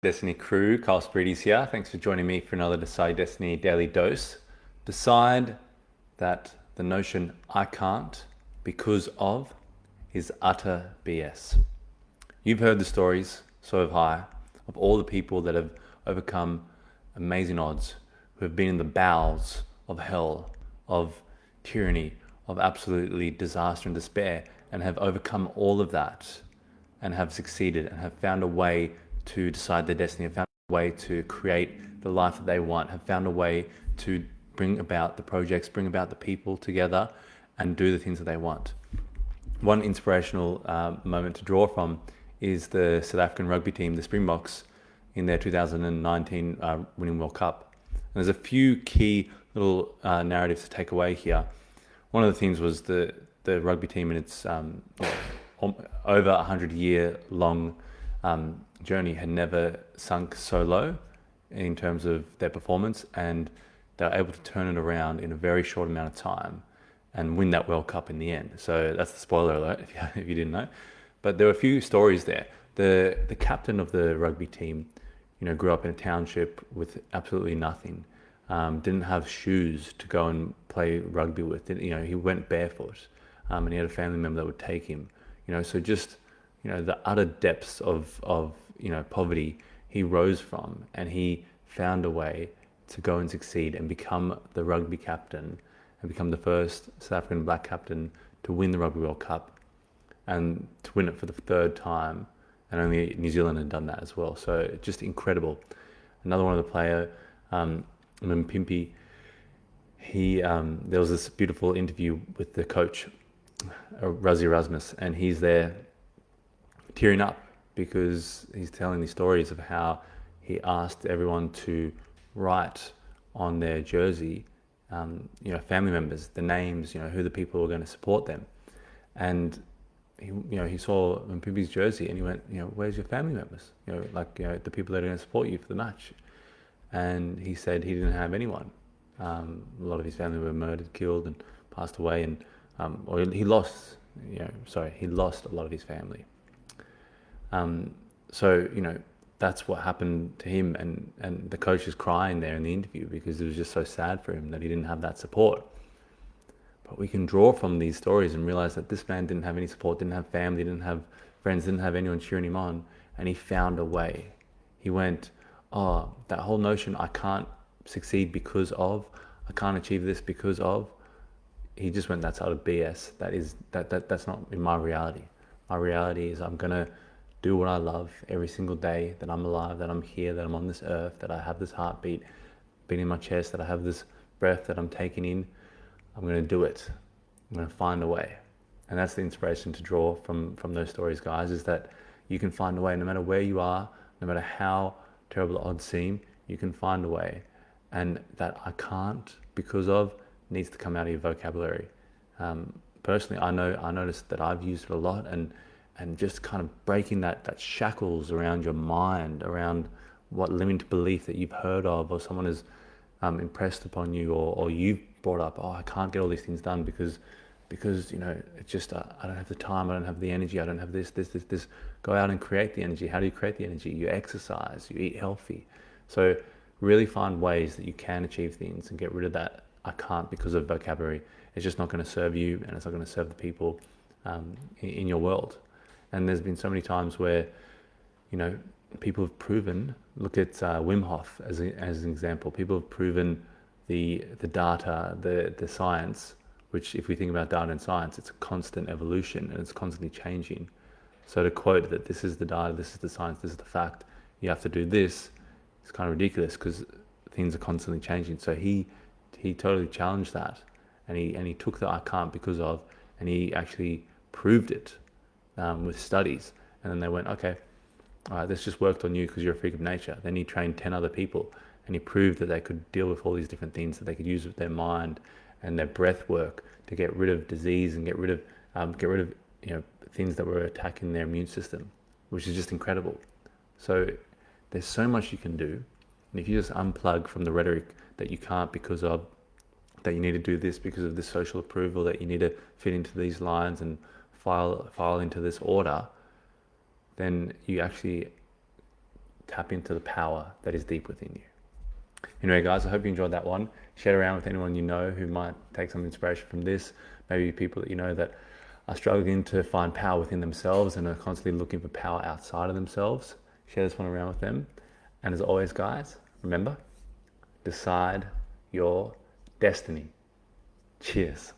Destiny crew, Carl Spreedy's here. Thanks for joining me for another Decide Destiny Daily Dose. Decide that the notion I can't because of is utter BS. You've heard the stories, so have I, of all the people that have overcome amazing odds, who have been in the bowels of hell, of tyranny, of absolutely disaster and despair, and have overcome all of that and have succeeded and have found a way to decide their destiny, have found a way to create the life that they want, have found a way to bring about the projects, bring about the people together and do the things that they want. One inspirational moment to draw from is the South African rugby team, the Springboks, in their 2019 winning World Cup. And there's a few key little narratives to take away here. One of the things was the rugby team in its over 100-year long journey had never sunk so low in terms of their performance, and they were able to turn it around in a very short amount of time and win that World Cup in the end. So that's the spoiler alert if you didn't know. But there were a few stories there. The captain of the rugby team, grew up in a township with absolutely nothing. Didn't have shoes to go and play rugby with. He went barefoot, and he had a family member that would take him. So just the utter depths of poverty he rose from, and he found a way to go and succeed and become the rugby captain and become the first South African black captain to win the Rugby World Cup and to win it for the third time. And only New Zealand had done that as well. So just incredible. Another one of the player, Mpimpy, there was this beautiful interview with the coach, Rassie Erasmus, and he's there tearing up because he's telling these stories of how he asked everyone to write on their jersey, family members, the names, who the people were going to support them. And he saw Mpimpy's jersey and he went, where's your family members? The people that are going to support you for the match. And he said he didn't have anyone. A lot of his family were murdered, killed, and passed away, and he lost a lot of his family. That's what happened to him, and the coach is crying there in the interview because it was just so sad for him that he didn't have that support. But we can draw from these stories and realize that this man didn't have any support, didn't have family, didn't have friends, didn't have anyone cheering him on, and he found a way. He went, that whole notion, I can't succeed because of, I can't achieve this because of, he just went, that's out of BS. That's not in my reality. My reality is I'm gonna do what I love every single day that I'm alive, that I'm here, that I'm on this earth, that I have this heartbeat beating in my chest, that I have this breath that I'm taking in. I'm going to do it. I'm going to find a way. And that's the inspiration to draw from those stories, guys, is that you can find a way no matter where you are, no matter how terrible the odds seem, you can find a way. And that I can't because of needs to come out of your vocabulary. Personally, I noticed that I've used it a lot, and just kind of breaking that shackles around your mind, around what limited belief that you've heard of or someone has impressed upon you, or you've brought up, I can't get all these things done because it's just I don't have the time, I don't have the energy, I don't have this. Go out and create the energy. How do you create the energy? You exercise, you eat healthy. So really find ways that you can achieve things and get rid of that I can't because of vocabulary. It's just not going to serve you, and it's not going to serve the people in your world. And there's been so many times where, people have proven, look at Wim Hof as an example. People have proven the data, the science, which if we think about data and science, it's a constant evolution and it's constantly changing. So to quote that this is the data, this is the science, this is the fact, you have to do this, it's kind of ridiculous because things are constantly changing. So he totally challenged that, and he took the I can't because of, and he actually proved it with studies. And then they went, okay, all right, this just worked on you because you're a freak of nature. Then he trained 10 other people, and he proved that they could deal with all these different things, that they could use with their mind and their breath work to get rid of disease and get rid of things that were attacking their immune system, which is just incredible. So there's so much you can do, and if you just unplug from the rhetoric that you can't because of, that you need to do this because of this social approval, that you need to fit into these lines and file into this order, then you actually tap into the power that is deep within you. Anyway, guys, I hope you enjoyed that one. Share it around with anyone you know who might take some inspiration from this. Maybe people that you know that are struggling to find power within themselves and are constantly looking for power outside of themselves. Share this one around with them. And as always, guys, remember, decide your destiny. Cheers.